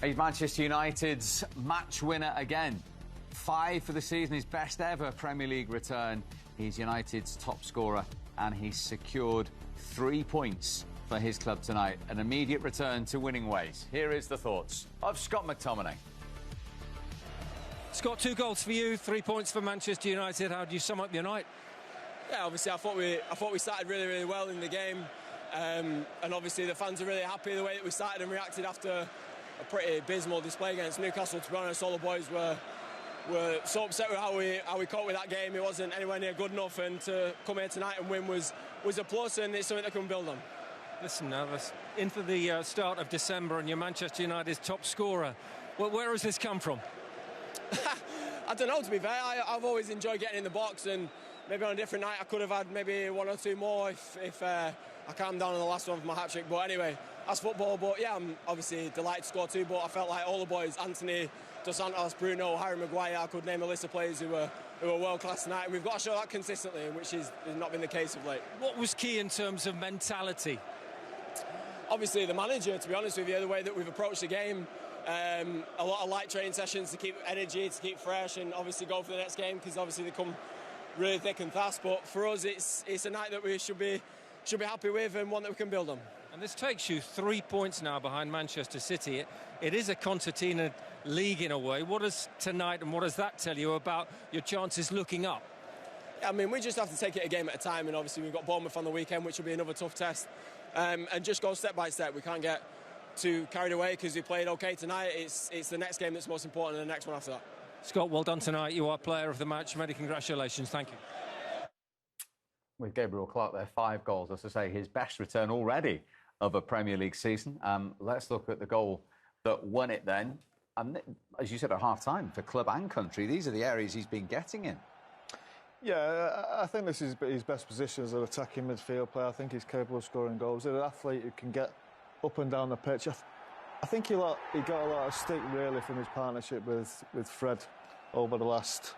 He's Manchester United's match winner again. 5 for the season, his best ever Premier League return. He's United's top scorer and he's secured 3 points for his club tonight. An immediate return to winning ways. Here is the thoughts of Scott McTominay. Scott, 2 goals for you, 3 points for Manchester United. How do you sum up your night? Yeah, obviously I thought we started really, really well in the game. And obviously the fans are really happy the way that we started and reacted after a pretty abysmal display against Newcastle. To be honest, all the boys were so upset with how we coped with that game. It wasn't anywhere near good enough, and to come here tonight and win was a plus, and it's something that can build on. Listen, now, into the start of December and you're Manchester United's top scorer. Where has this come from? I don't know, to be fair. I've always enjoyed getting in the box, and maybe on a different night I could have had maybe 1 or 2 more if I calmed down on the last one for my hat-trick. But anyway, that's football. But yeah, I'm obviously delighted to score 2, but I felt like all the boys, Anthony, Dos Santos, Bruno, Harry Maguire, I could name a list of players who were world-class tonight, and we've got to show that consistently, which has not been the case of late. What was key in terms of mentality? Obviously the manager, to be honest with you, the way that we've approached the game. A lot of light training sessions to keep energy, to keep fresh, and obviously go for the next game, because obviously they come really thick and fast. But for us, it's a night that we should be happy with, and one that we can build on. And this takes you 3 points now behind Manchester City. It is a concertina league in a way. What does tonight and what does that tell you about your chances looking up? I mean, we just have to take it a game at a time, and obviously we've got Bournemouth on the weekend, which will be another tough test, and just go step by step. We can't get too carried away because we played okay tonight. It's the next game that's most important, and the next one after that. Scott, well done tonight. You are player of the match. Many congratulations. Thank you. With Gabriel Clark there, 5 goals, as I say, his best return already of a Premier League season. Let's look at the goal that won it then. And as you said at half-time, for club and country, these are the areas he's been getting in. Yeah, I think this is his best position as an attacking midfield player. I think he's capable of scoring goals. He's an athlete who can get up and down the pitch. I think he got a lot of stick, really, from his partnership with Fred over the last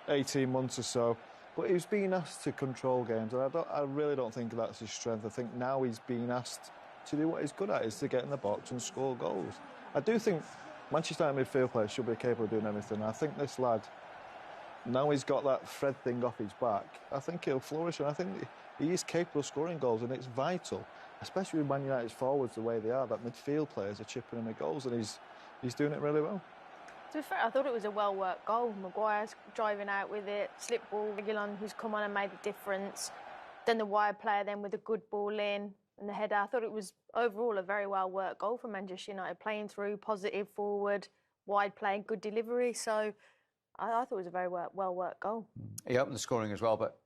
18 months or so. But he's been asked to control games, and I really don't think that's his strength. I think now he's been asked to do what he's good at, is to get in the box and score goals. I do think Manchester United midfield players should be capable of doing everything. I think this lad, now he's got that Fred thing off his back, I think he'll flourish, and I think he is capable of scoring goals, and it's vital, especially with Man United's forwards the way they are, that midfield players are chipping in the goals, and he's doing it really well. To be fair, I thought it was a well-worked goal. Maguire's driving out with it, slip ball, Reguilon, who's come on and made a difference. Then the wide player then with a good ball in and the header. I thought it was overall a very well-worked goal for Manchester United, playing through, positive forward, wide play, good delivery. So I thought it was a very well-worked goal. He opened the scoring as well, but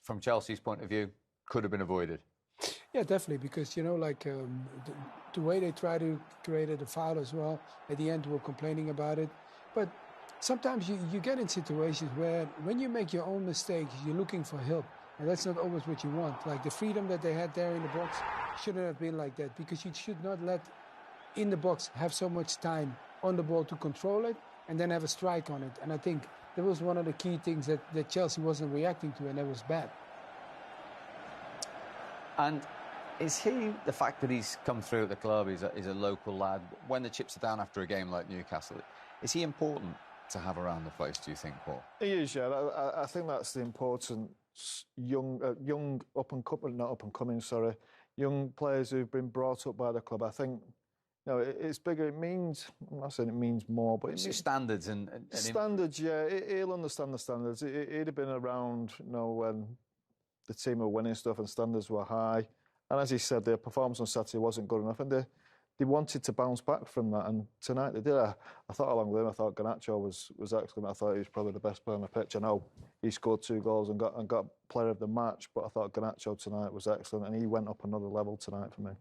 from Chelsea's point of view, could have been avoided. Yeah, definitely, because, you know, like the way they try to create a foul as well, at the end we're complaining about it. But sometimes you get in situations where when you make your own mistakes, you're looking for help. And that's not always what you want. Like the freedom that they had there in the box shouldn't have been like that, because you should not let in the box have so much time on the ball to control it and then have a strike on it. And I think that was one of the key things that Chelsea wasn't reacting to, and that was bad. And is he, the fact that he's come through at the club, he's a local lad, when the chips are down after a game like Newcastle, is he important to have around the place, do you think, Paul? He is, yeah. I think that's the important young young players who've been brought up by the club. I think, you know, it's bigger. It means, I'm not saying it means more, but it means standards and standards. Yeah, he'll understand the standards. He'd have been around, you know, when the team were winning stuff and standards were high. And as he said, their performance on Saturday wasn't good enough, and they wanted to bounce back from that. And tonight they did. I thought along with him, I thought Garnacho was excellent. I thought he was probably the best player on the pitch. I know he scored 2 goals and got player of the match, but I thought Garnacho tonight was excellent, and he went up another level tonight for me.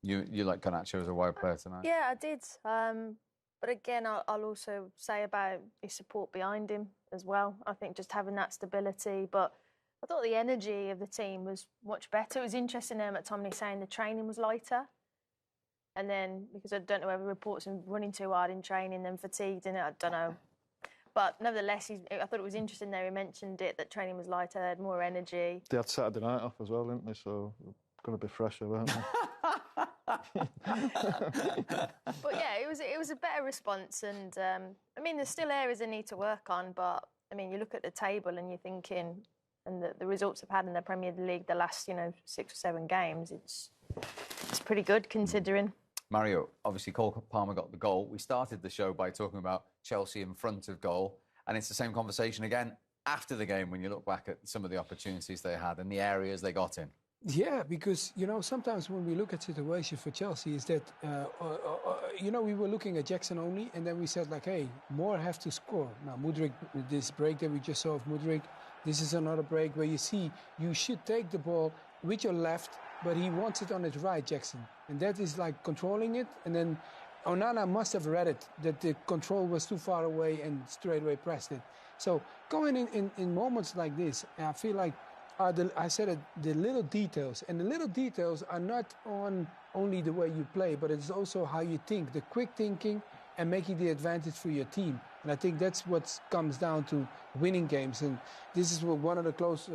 You like Garnacho as a wide player tonight? Yeah, I did. But again, I'll also say about his support behind him as well. I think just having that stability, but I thought the energy of the team was much better. It was interesting there, McTominay saying the training was lighter. And then, because I don't know whether reports of running too hard in training, then fatigued in it, I don't know. But nevertheless, I thought it was interesting there. He mentioned it, that training was lighter, they had more energy. They had Saturday night off as well, didn't they? So going to be fresher, weren't they? But yeah, it was was a better response, and I mean, there's still areas they need to work on, but I mean, you look at the table and you're thinking, and the results they've had in the Premier League the last, 6 or 7 games, it's pretty good considering. Mario, obviously Cole Palmer got the goal. We started the show by talking about Chelsea in front of goal, and it's the same conversation again after the game when you look back at some of the opportunities they had and the areas they got in. Yeah, because, sometimes when we look at situations for Chelsea is that, we were looking at Jackson only, and then we said, hey, more have to score. Now, Mudryk, this break that we just saw of Mudryk, this is another break where you see you should take the ball with your left, but he wants it on his right, Jackson. And that is like controlling it, and then Onana must have read it, that the control was too far away and straight away pressed it. So going in moments like this, I feel like the little details. And the little details are not on only the way you play, but it's also how you think, the quick thinking and making the advantage for your team. And I think that's what comes down to winning games. And this is one of the close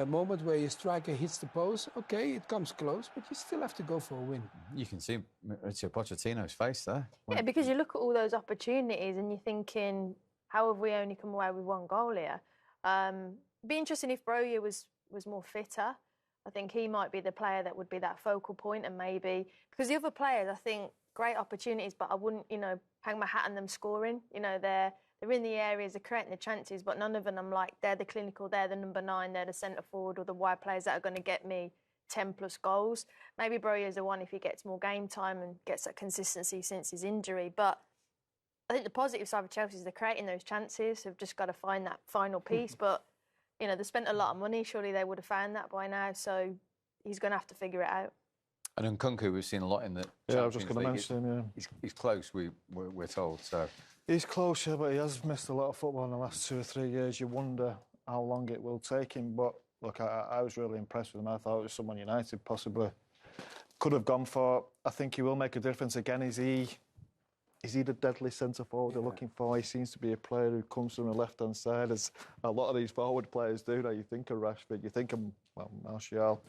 moments where your striker hits the post. Okay, it comes close, but you still have to go for a win. You can see Mauricio Pochettino's face there. Yeah, because you look at all those opportunities and you're thinking, how have we only come away with 1 goal here? Be interesting if Broja was more fitter. I think he might be the player that would be that focal point, and maybe because the other players, I think, great opportunities, but I wouldn't, hang my hat on them scoring. They're in the areas, they're creating the chances, but none of them I'm like, they're the clinical, they're the number 9, they're the centre forward or the wide players that are going to get me 10 plus goals. Maybe Broja's the one if he gets more game time and gets that consistency since his injury. But I think the positive side of Chelsea is they're creating those chances. They've just got to find that final piece. But they spent a lot of money. Surely they would have found that by now. So he's going to have to figure it out. And Nkunku, we've seen a lot in the Yeah, I was just going to mention him, yeah. He's close, we're told, so... He's close, yeah, but he has missed a lot of football in the last 2 or 3 years. You wonder how long it will take him. But, look, I was really impressed with him. I thought it was someone United possibly could have gone for. I think he will make a difference. Again, is he the deadly centre-forward they're looking for? He seems to be a player who comes from the left-hand side, as a lot of these forward players do. Now, you think of Rashford, you think of, Martial.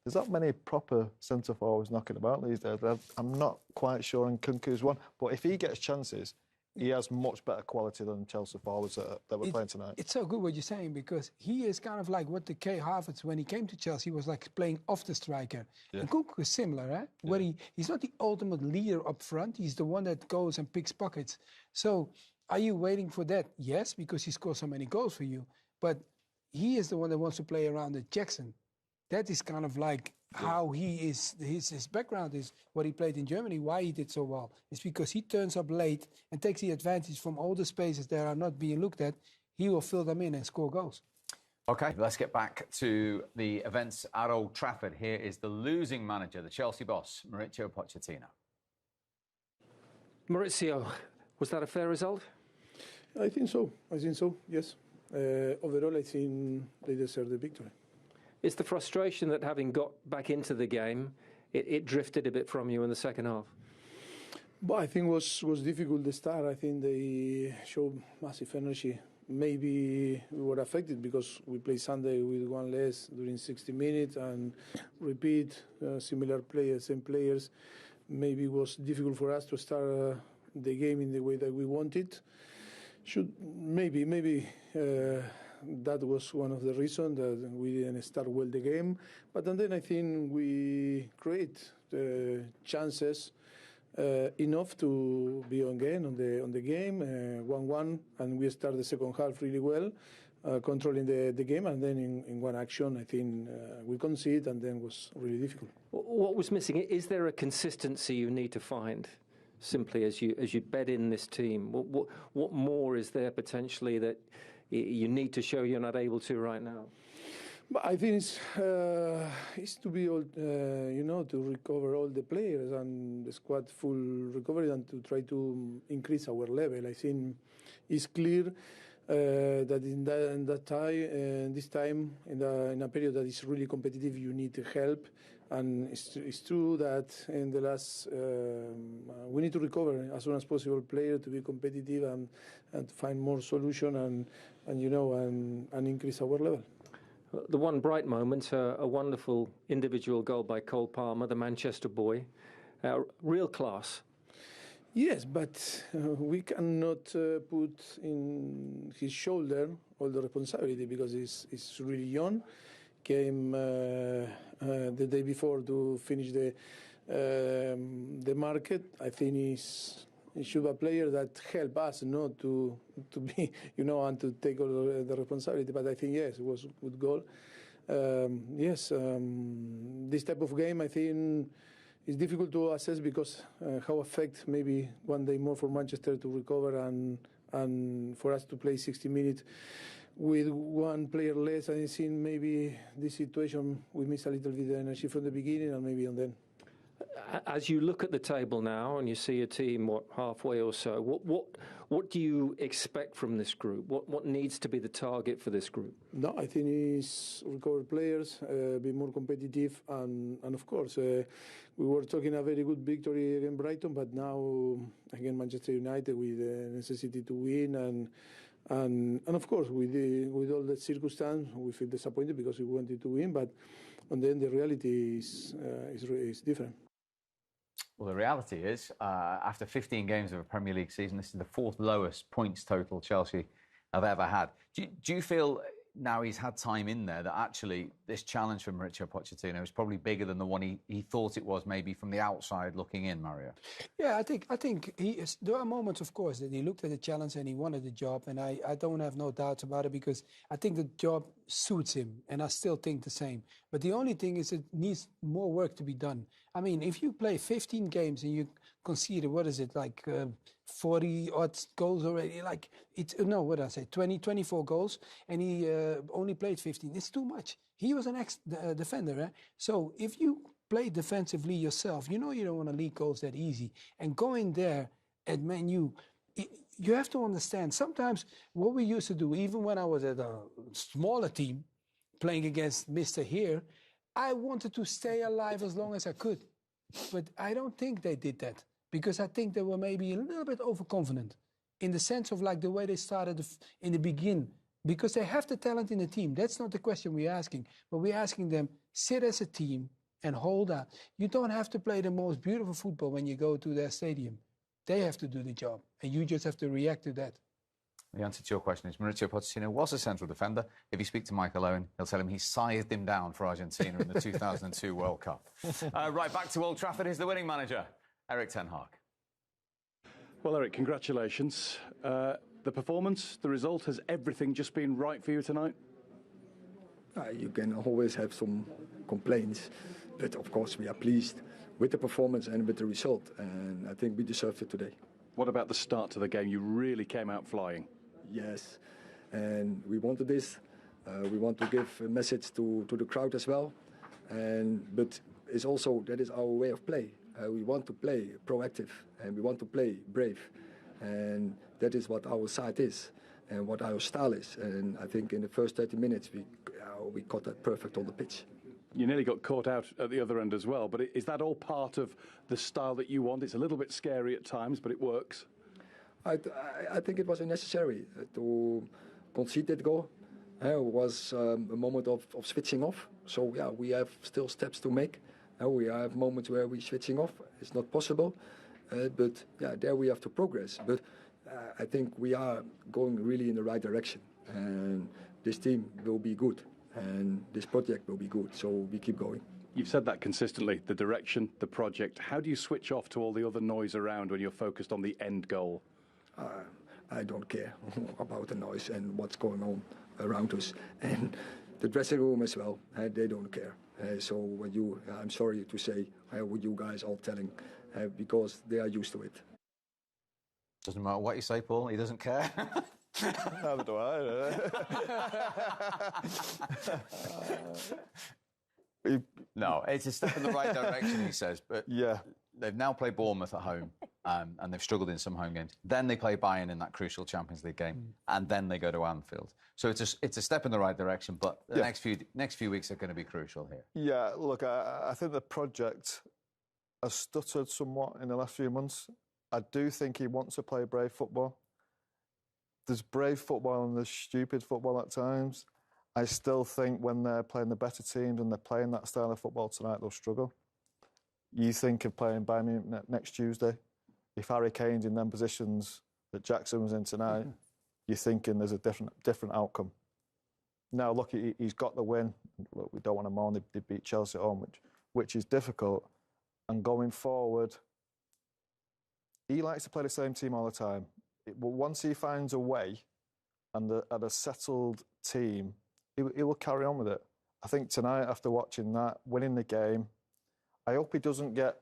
There's not many proper centre-forwards knocking about these days. I'm not quite sure Nkunku's one. But if he gets chances, he has much better quality than Chelsea forwards that we're playing tonight. It's so good what you're saying, because he is kind of like what the Kai Havertz, when he came to Chelsea, was like playing off the striker. Yeah. Nkunku is similar, eh? Yeah. Where he's not the ultimate leader up front. He's the one that goes and picks pockets. So are you waiting for that? Yes, because he scores so many goals for you. But he is the one that wants to play around the Jackson. That is kind of like how he is, his background is what he played in Germany, why he did so well. It's because he turns up late and takes the advantage from all the spaces that are not being looked at. He will fill them in and score goals. OK, let's get back to the events at Old Trafford. Here is the losing manager, the Chelsea boss, Mauricio Pochettino. Mauricio, was that a fair result? I think so, yes. Overall, I think they deserve the victory. It's the frustration that, having got back into the game, it drifted a bit from you in the second half? But I think it was difficult to start. I think they showed massive energy. Maybe we were affected because we played Sunday with 1 less during 60 minutes and repeat similar players, same players. Maybe it was difficult for us to start the game in the way that we wanted. Maybe that was one of the reasons that we didn't start well the game. But then I think we create chances enough to be on the game, 1-1, and we start the second half really well, controlling the game, and then in one action I think we conceded, and then it was really difficult. What was missing? Is there a consistency you need to find? Simply as you bed in this team, what more is there potentially that you need to show you're not able to right now? But I think it's to be all, to recover all the players and the squad full recovery, and to try to increase our level. I think it's clear that in that time, this time in a period that is really competitive, you need help. And it's true that in the last, we need to recover as soon as possible player to be competitive and to find more solution and increase our level. The one bright moment, a wonderful individual goal by Cole Palmer, the Manchester boy, real class. Yes, but we cannot put in his shoulder all the responsibility because he's really young. Came the day before to finish the market. I think he should be a player that help us not to be, and to take all the responsibility. But I think, yes, it was a good goal. This type of game, I think, is difficult to assess because how affect maybe one day more for Manchester to recover and for us to play 60 minutes with one player less. I think maybe this situation we miss a little bit of energy from the beginning and maybe on then. As you look at the table now and you see a team, halfway or so, what do you expect from this group? What needs to be the target for this group? No, I think it's recover players, be more competitive, and of course, we were talking a very good victory against Brighton, but now again Manchester United with the necessity to win, and of course with all the circumstance, we feel disappointed because we wanted to win, but then the reality is different. Well, the reality is, after 15 games of a Premier League season, this is the fourth lowest points total Chelsea have ever had. Do you feel, now he's had time in there, that actually this challenge from Mauricio Pochettino is probably bigger than the one he thought it was, maybe from the outside looking in, Mario? Yeah, I think he is. There are moments, of course, that he looked at the challenge and he wanted the job, and I don't have no doubts about it because I think the job suits him, and I still think the same. But the only thing is it needs more work to be done. I mean, if you play 15 games and you concede, 40 odd goals already, 24 goals, and he only played 15. It's too much. He was an ex-defender, eh? So if you play defensively yourself, you don't want to leak goals that easy. And going there at Man U, you have to understand, sometimes what we used to do, even when I was at a smaller team, playing against Mr. Here, I wanted to stay alive as long as I could. But I don't think they did that because I think they were maybe a little bit overconfident in the sense of the way they started in the beginning, because they have the talent in the team. That's not the question we're asking, but we're asking them, sit as a team and hold out. You don't have to play the most beautiful football when you go to their stadium. They have to do the job, and you just have to react to that. The answer to your question is Mauricio Pochettino was a central defender. If you speak to Michael Owen, he'll tell him he sized him down for Argentina in the 2002 World Cup. Right, back to Old Trafford is the winning manager, Erik ten Hag. Well, Erik, congratulations. The performance, the result, has everything just been right for you tonight? You can always have some complaints, but of course we are pleased with the performance and with the result, and I think we deserved it today. What about the start to the game? You really came out flying. Yes, and we wanted this. We want to give a message to the crowd as well, but it's also, that is our way of play. We want to play proactive and we want to play brave, and that is what our side is and what our style is. And I think in the first 30 minutes we got that perfect on the pitch. You nearly got caught out at the other end as well, but is that all part of the style that you want? It's a little bit scary at times, but it works. I think it was necessary to concede that goal. It was a moment of switching off. So yeah, we have still steps to make. We have moments where we're switching off. It's not possible, but yeah, there we have to progress. But I think we are going really in the right direction, and this team will be good, and this project will be good. So we keep going. You've said that consistently, the direction, the project. How do you switch off to all the other noise around when you're focused on the end goal? I don't care about the noise and what's going on around us. And the dressing room as well, they don't care. So when I'm sorry to say what you guys are telling, because they are used to it. Doesn't matter what you say, Paul, he doesn't care. Neither do I. No, it's a step in the right direction, he says. But yeah, they've now played Bournemouth at home, and they've struggled in some home games. Then they play Bayern in that crucial Champions League game, and then they go to Anfield. So it's a step in the right direction, but the next few weeks are going to be crucial here. Yeah, look, I think the project has stuttered somewhat in the last few months. I do think he wants to play brave football. There's brave football and there's stupid football at times. I still think when they're playing the better teams and they're playing that style of football tonight, they'll struggle. You think of playing Bayern Munich next Tuesday. if Harry Kane's in them positions that Jackson was in tonight, you're thinking there's a different outcome. Now, look, he's got the win. Look, we don't want to moan, they beat Chelsea at home, which is difficult. And going forward, he likes to play the same team all the time. But once he finds a way and at a settled team, he will carry on with it. I think tonight, after watching that, winning the game, I hope he doesn't get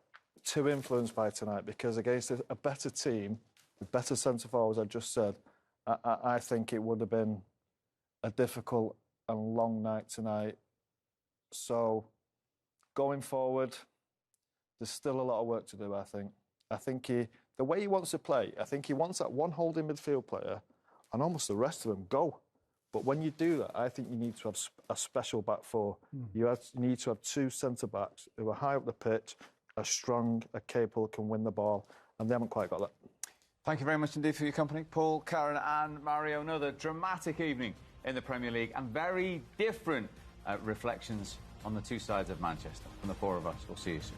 too influenced by tonight, because against a better team, with better centre-forwards, I just said, I think it would have been a difficult and long night tonight. So, going forward, there's still a lot of work to do, I think. I think the way he wants to play, I think he wants that one holding midfield player and almost the rest of them go. But when you do that, I think you need to have a special back four. You need to have two centre-backs who are high up the pitch, are strong, are capable, can win the ball, and they haven't quite got that. Thank you very much indeed for your company, Paul, Karen and Mario. Another dramatic evening in the Premier League and very different reflections on the two sides of Manchester. From the four of us, we'll see you soon.